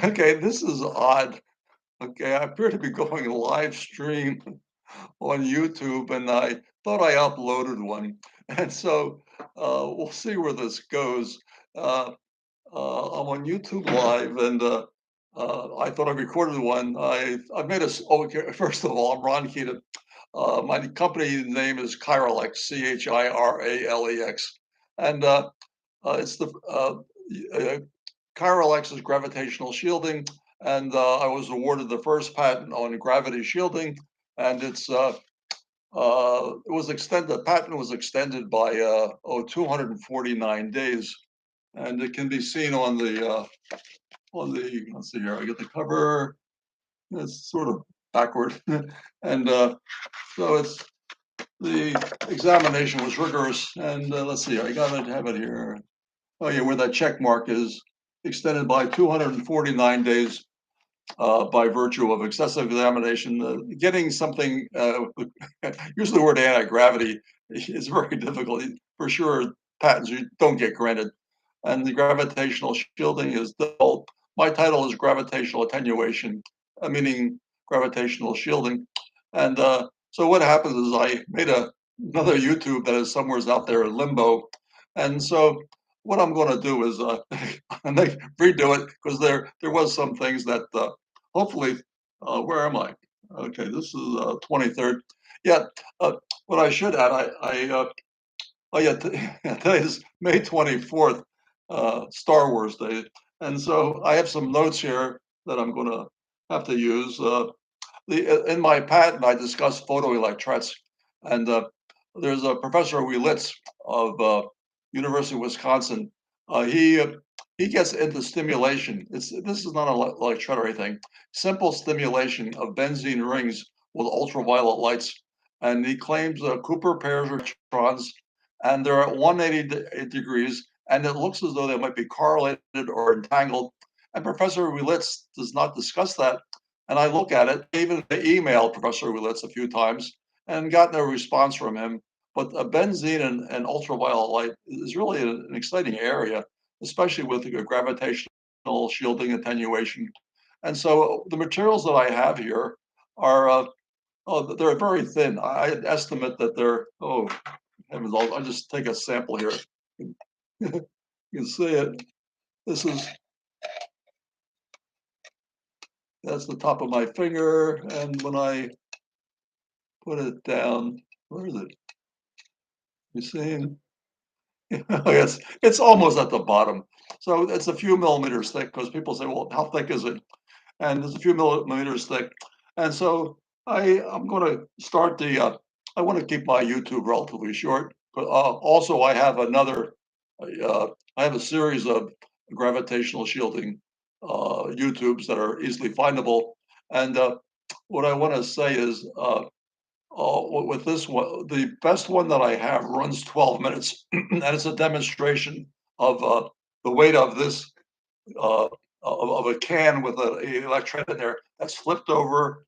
Okay, this is odd. Okay, I appear to be going live stream on YouTube, and I thought I uploaded one. And so we'll see where this goes. Uh, I'm on YouTube Live, and I thought I recorded one. I made a. Okay, first of all, I'm Ron Keaton. My company name is Chiralex, Chiralex, and it's the uh, Chiralex is gravitational shielding, and I was awarded the first patent on gravity shielding, and it was extended. The patent was extended by 249 days, and it can be seen on the. Let's see here. I get the cover. It's sort of backward, and so it's the examination was rigorous. And let's see. I got to have it here. Oh yeah, where that check mark is extended by 249 days by virtue of excessive examination. Getting something, usually the word anti-gravity is very difficult. For sure, patents you don't get granted. And the gravitational shielding is difficult. My title is gravitational attenuation, meaning gravitational shielding. And so what happens is I made another YouTube that is somewhere out there in limbo. And so what I'm going to do is redo it because there was some things that hopefully, where am I? Okay, this is 23rd. Yeah, what I should add, oh yeah, today is May 24th, Star Wars Day. And so I have some notes here that I'm going to have to use. In my patent, I discuss photoelectrets, and there's a Professor Wielitz of University of Wisconsin. He gets into stimulation. This is not an electret or anything. Simple stimulation of benzene rings with ultraviolet lights, and he claims Cooper pairs of electrons, and they're at 180 degrees, and it looks as though they might be correlated or entangled. And Professor Wielitz does not discuss that, and I look at it, even emailed Professor Willits a few times and got no response from him. But benzene and ultraviolet light is really an exciting area, especially with the gravitational shielding attenuation. And so the materials that I have here are, they're very thin. I estimate that they're, oh, heavens, I'll just take a sample here. You can see it. This is, that's the top of my finger. And when I put it down, where is it? You see? Yes, it's almost at the bottom. So it's a few millimeters thick because people say, well, how thick is it? And it's a few millimeters thick. And so I'm going to start I want to keep my YouTube relatively short, but also I have a series of gravitational shielding YouTubes that are easily findable. And what I want to say is, with this one, the best one that I have runs 12 minutes, and it's a demonstration of the weight of this uh, of a can with an electrode in there that's flipped over.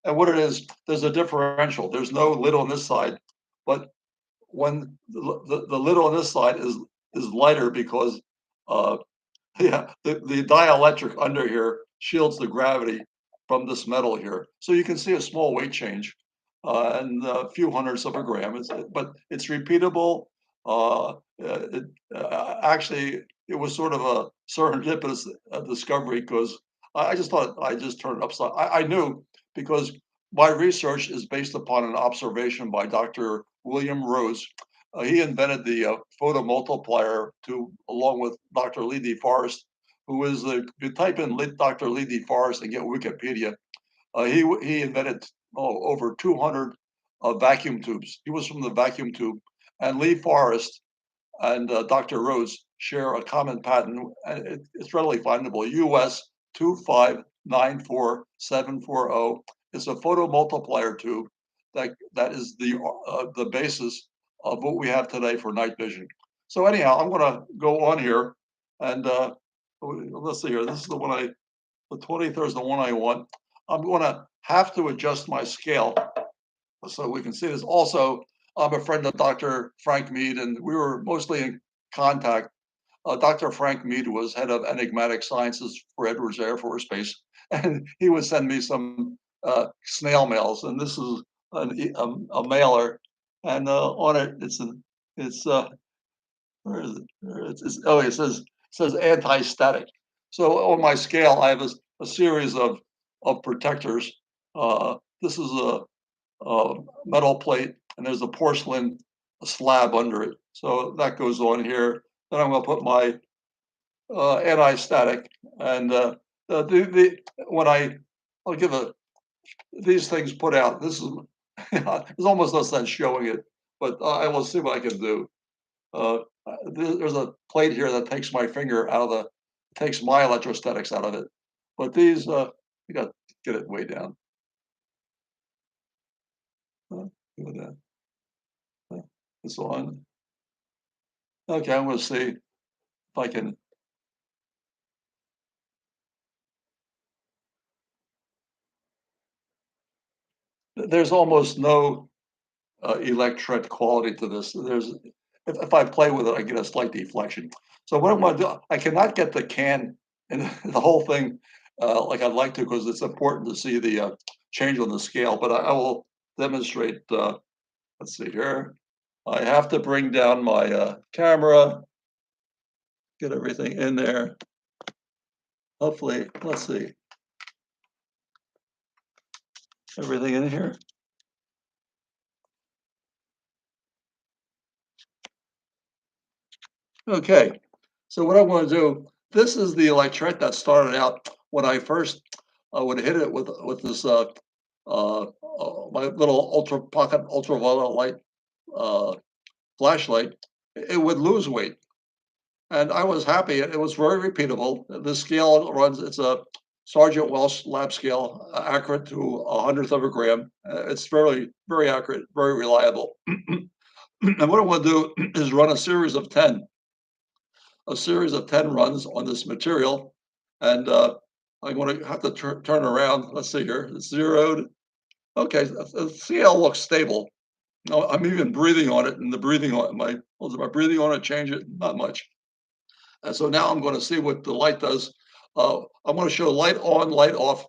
And what it is, there's a differential. There's no lid on this side, but when the lid on this side is lighter because uh, yeah, the dielectric under here shields the gravity from this metal here. So you can see a small weight change and a few hundredths of a gram. But it's repeatable. It, actually, it was sort of a serendipitous discovery because I just thought I just turned it upside. I knew because my research is based upon an observation by Dr. William Rose. He invented the photomultiplier to, along with Dr. Lee D. Forest, who is you type in Dr. Lee D. Forest and get Wikipedia. He invented over 200 vacuum tubes. He was from the vacuum tube, and Lee Forest and Dr. Rose share a common patent, and it's readily findable. US 2594740. It's a photomultiplier tube that is the basis of what we have today for night vision. So anyhow, I'm going to go on here, and let's see here. This is the 23rd is the one I want. I'm going to have to adjust my scale So we can see this. Also, I'm a friend of Dr. Frank Mead, and we were mostly in contact. Dr. Frank Mead was head of enigmatic sciences for Edwards Air Force Base, and he would send me some snail mails. And this is a mailer, and on it it's where is it? Oh, it says anti-static. So on my scale, I have a series of protectors. This is a metal plate, and there's a porcelain slab under it. So that goes on here. Then I'm going to put my anti-static, and the when I'll give these things put out. This is there's almost no sense showing it, but I will see what I can do. Uh, there's a plate here that takes my finger out of the takes my electrostatics out of it. But these, you got to get it way down. Go down. It's on. Okay, I'm going to see if I can. There's almost no electret quality to this. If I play with it, I get a slight deflection. So what I'm going to do, I cannot get the can and the whole thing like I'd like to because it's important to see the change on the scale. But I will demonstrate. Let's see here. I have to bring down my camera, get everything in there. Hopefully, let's see, everything in here. Okay, so what I want to do, this is the electret that started out when I first would hit it with this my little ultra pocket ultraviolet light uh, flashlight. It would lose weight, and I was happy. It was very repeatable. The scale runs. It's a Sergeant Welsh lab scale, accurate to a hundredth of a gram. It's very accurate, very reliable. And what I want to do is run a series of 10 runs on this material. And I'm going to have to turn around. Let's see here. It's zeroed. Okay, the CL looks stable. No, I'm even breathing on it, and the breathing on my breathing on it change it? Not much. And so now I'm going to see what the light does. I'm going to show light on, light off.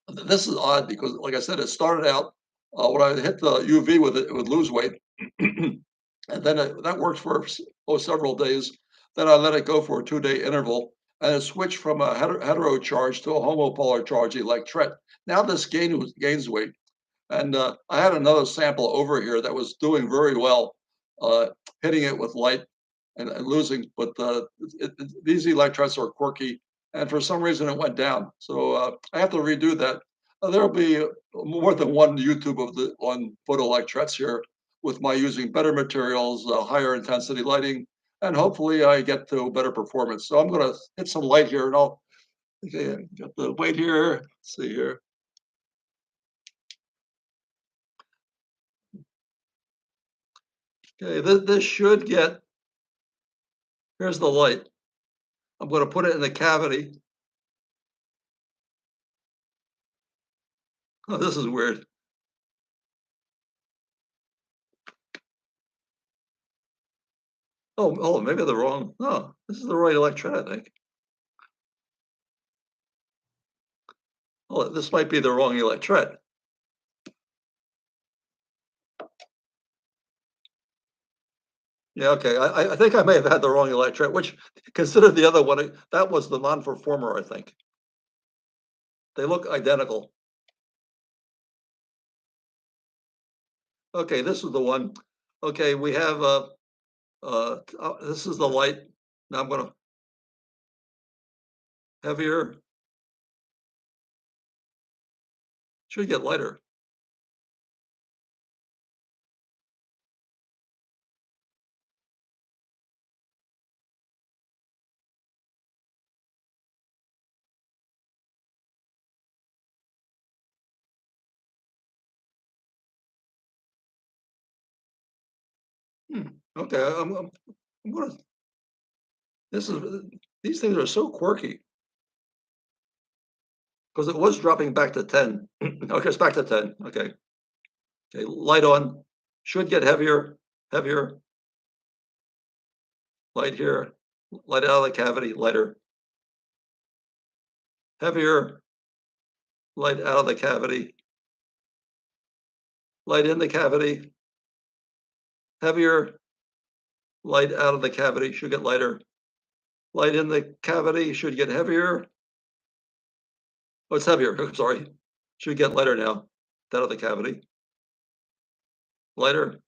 This is odd because, like I said, it started out when I hit the UV with it, it would lose weight. And then that worked for several days. Then I let it go for a 2-day interval, and it switched from a hetero charge to a homopolar charge electret. Now this gains weight, and I had another sample over here that was doing very well, hitting it with light and losing. But these electrets are quirky, and for some reason it went down. So I have to redo that. There'll be more than one YouTube on photoelectrets here with my using better materials, higher intensity lighting, and hopefully I get to better performance. So I'm going to hit some light here, and I'll okay, get the weight here. Let's see here. Okay, this should get. Here's the light. I'm going to put it in the cavity. Oh, this is weird. Oh, maybe the wrong. No, this is the right electret, I think. Oh, this might be the wrong electret. Yeah, okay. I think I may have had the wrong electret, which consider the other one. That was the non-performer, I think. They look identical. Okay, this is the one. Okay, we have this is the light. Now I'm going to heavier. Should get lighter. Hmm. Okay, I'm gonna. This is these things are so quirky because it was dropping back to 10. Okay, it's back to 10. Okay, Okay, light on. Should get heavier, heavier. Light here. Light out of the cavity, lighter. Heavier. Light out of the cavity. Light in the cavity. Heavier. Light out of the cavity. Should get lighter. Light in the cavity. Should get heavier. Oh, it's heavier. I'm sorry. Should get lighter now. Out of the cavity. Lighter.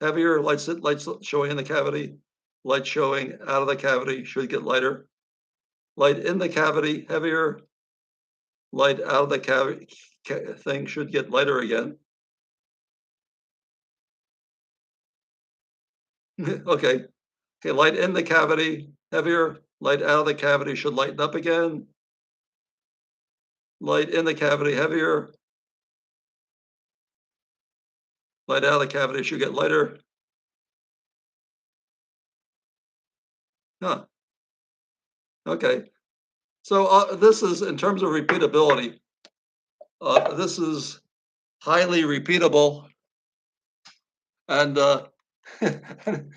Heavier. Lights showing in the cavity. Light showing out of the cavity. Should get lighter. Light in the cavity. Heavier. Light out of the cavity thing should get lighter again. Okay. Okay, light in the cavity, heavier. Light out of the cavity should lighten up again. Light in the cavity, heavier. Light out of the cavity should get lighter. Huh. Okay. So this is, in terms of repeatability, this is highly repeatable, and and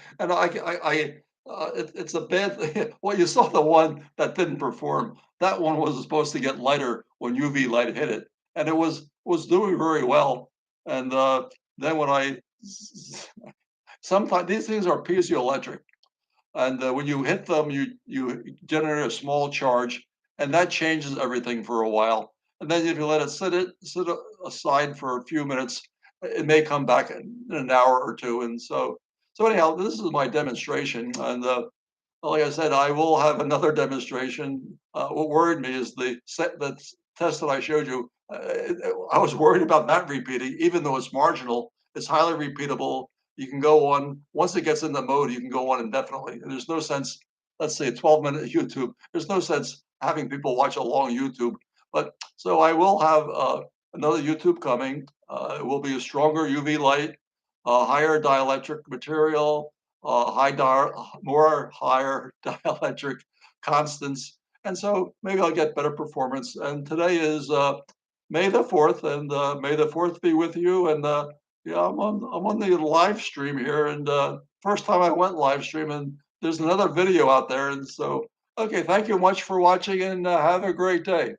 it's a bad thing. Well, you saw the one that didn't perform. That one was supposed to get lighter when UV light hit it, and it was doing very well. And then when I sometimes these things are piezoelectric, and when you hit them, you generate a small charge, and that changes everything for a while. And then if you let it aside for a few minutes, it may come back in an hour or two. And so anyhow, this is my demonstration, and like I said, I will have another demonstration. What worried me is the test that I showed you. I was worried about that repeating, even though it's marginal. It's highly repeatable. You can go on once it gets in the mode. You can go on indefinitely. And there's no sense. Let's say a 12-minute YouTube. There's no sense having people watch a long YouTube. But so I will have another YouTube coming. It will be a stronger UV light, higher dielectric material, more higher dielectric constants, and so maybe I'll get better performance. And today is May the 4th, and May the 4th be with you. And yeah, I'm on the live stream here, and first time I went live stream, and there's another video out there. And so, okay, thank you much for watching, and have a great day.